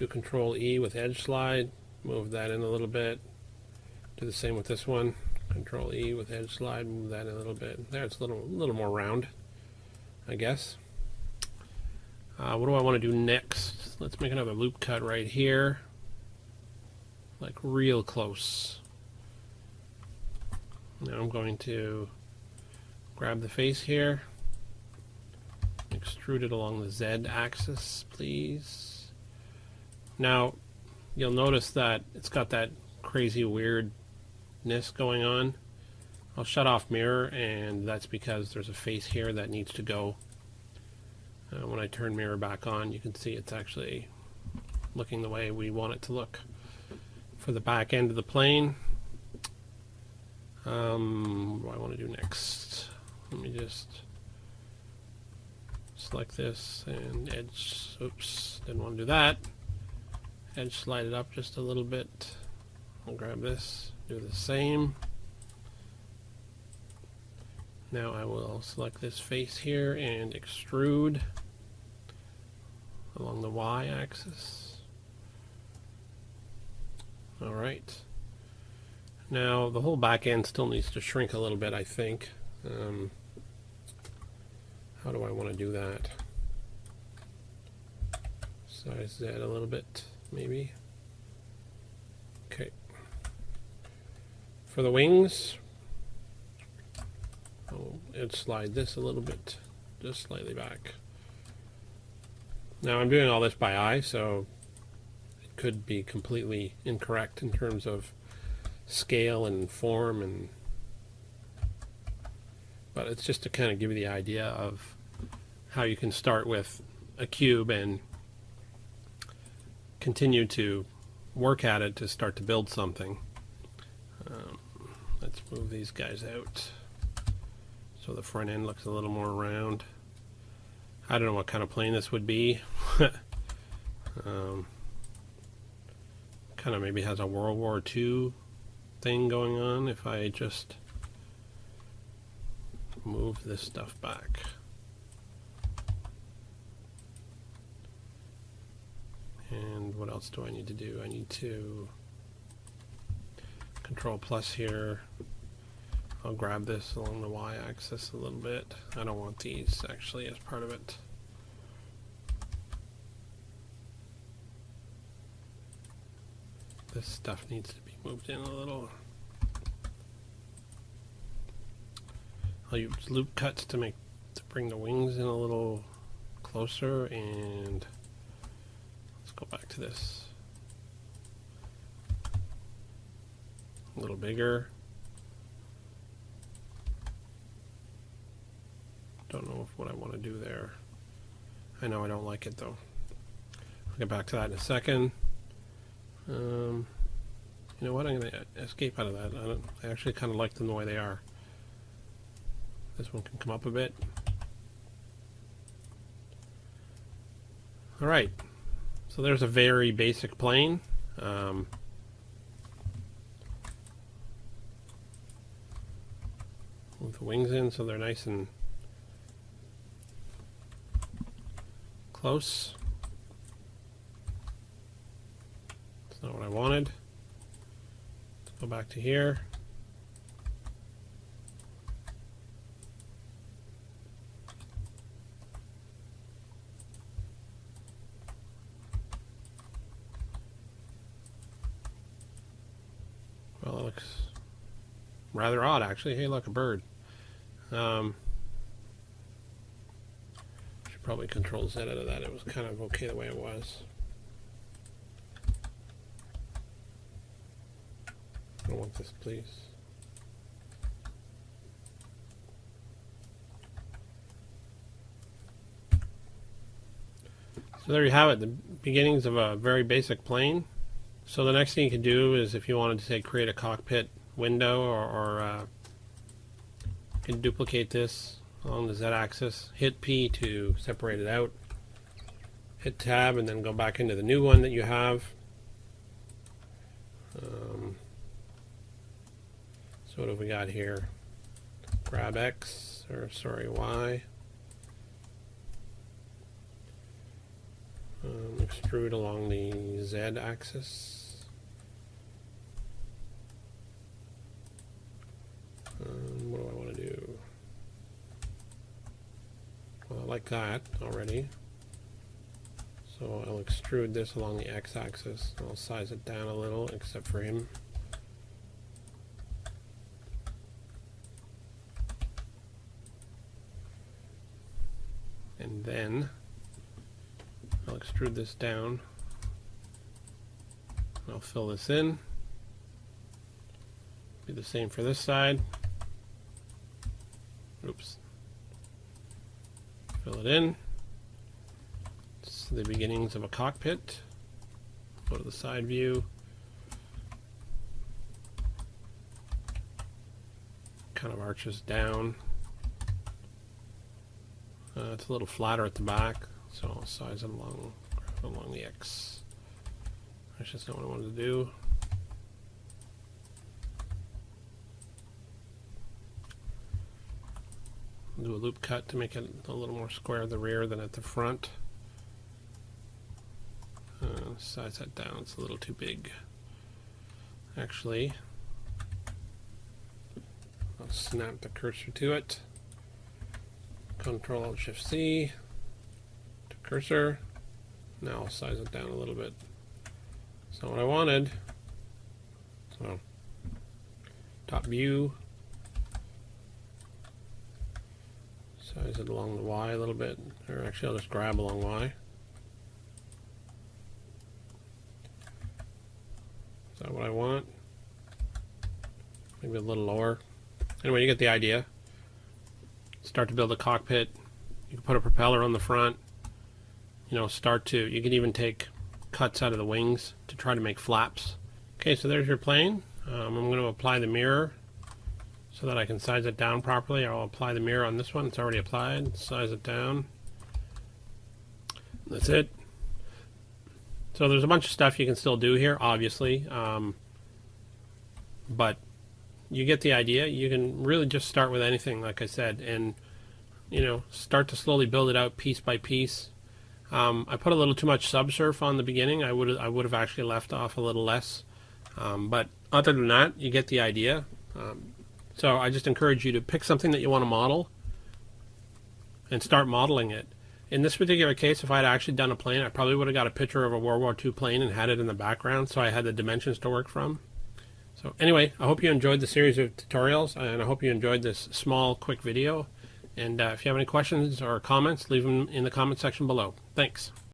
do Control E with edge slide, move that in a little bit. Do the same with this one. Control E with edge slide, move that in a little bit. There, it's a little more round, I guess. What do I want to do next? Let's make another loop cut right here, like real close. Now I'm going to grab the face here, extrude it along the Z axis, please. Now you'll notice that it's got that crazy weirdness going on. I'll shut off mirror, and that's because there's a face here that needs to go. When I turn mirror back on, you can see it's actually looking the way we want it to look. For the back end of the plane, what do I want to do next? Let me just select this and edge, oops, didn't want to do that. Edge slide it up just a little bit. I'll grab this, do the same. Now I will select this face here and extrude along the Y axis. Alright. Now the whole back end still needs to shrink a little bit, I think. How do I want to do that? Size that a little bit, maybe. Okay. For the wings, I'll edge slide this a little bit, just slightly back. Now I'm doing all this by eye, so it could be completely incorrect in terms of scale and form, but it's just to kind of give you the idea of how you can start with a cube and continue to work at it to start to build something. Let's move these guys out so the front end looks a little more round. I don't know what kind of plane this would be. Kind of maybe has a World War II thing going on if I just move this stuff back. And what else do I need to do? I need to Control plus here. I'll grab this along the Y axis a little bit. I don't want these actually as part of it. This stuff needs to be moved in a little. I'll use loop cuts to bring the wings in a little closer, and let's go back to this. A little bigger. Don't know what I want to do there. I know I don't like it though. I'll get back to that in a second. You know what? I'm going to escape out of that. I actually kind of like them the way they are. This one can come up a bit. Alright, so there's a very basic plane. With the wings in so they're nice and close. That's not what I wanted. Let's go back to here. Well, it looks rather odd actually. Hey, look, a bird. Should probably Control Z out of that. It was kind of okay the way it was. I don't want this, please. So there you have it, the beginnings of a very basic plane. So the next thing you can do is, if you wanted to say create a cockpit window, or you can duplicate this along the Z-axis, hit P to separate it out, hit tab, and then go back into the new one that you have. So what have we got here? Grab X, or sorry, Y. Extrude along the Z axis. What do I want to do? Well, I like that already. So I'll extrude this along the X axis. I'll size it down a little, except for him. And then I'll extrude this down. I'll fill this in. Do the same for this side. Oops. Fill it in. It's the beginnings of a cockpit. Go to the side view. Kind of arches down. It's a little flatter at the back, so I'll size it along the X. That's just not what I wanted to do. Do a loop cut to make it a little more square at the rear than at the front. Size that down, it's a little too big. Actually, I'll snap the cursor to it. Control Alt Shift C to cursor. Now I'll size it down a little bit. That's not what I wanted. So, top view. Size it along the Y a little bit. Or actually, I'll just grab along Y. Is that what I want? Maybe a little lower. Anyway, you get the idea. Start to build a cockpit. You can put a propeller on the front. You know, you can even take cuts out of the wings to try to make flaps. Okay, so there's your plane. I'm going to apply the mirror so that I can size it down properly. I'll apply the mirror on this one. It's already applied. Size it down. That's it. So there's a bunch of stuff you can still do here, obviously. But you get the idea. You can really just start with anything, like I said, and you know, start to slowly build it out piece by piece. I put a little too much subsurf on the beginning. I would have actually left off a little less. But other than that, you get the idea. So I just encourage you to pick something that you want to model and start modeling it. In this particular case, if I had actually done a plane, I probably would have got a picture of a World War II plane and had it in the background, so I had the dimensions to work from. So anyway, I hope you enjoyed the series of tutorials, and I hope you enjoyed this small, quick video. And if you have any questions or comments, leave them in the comment section below. Thanks.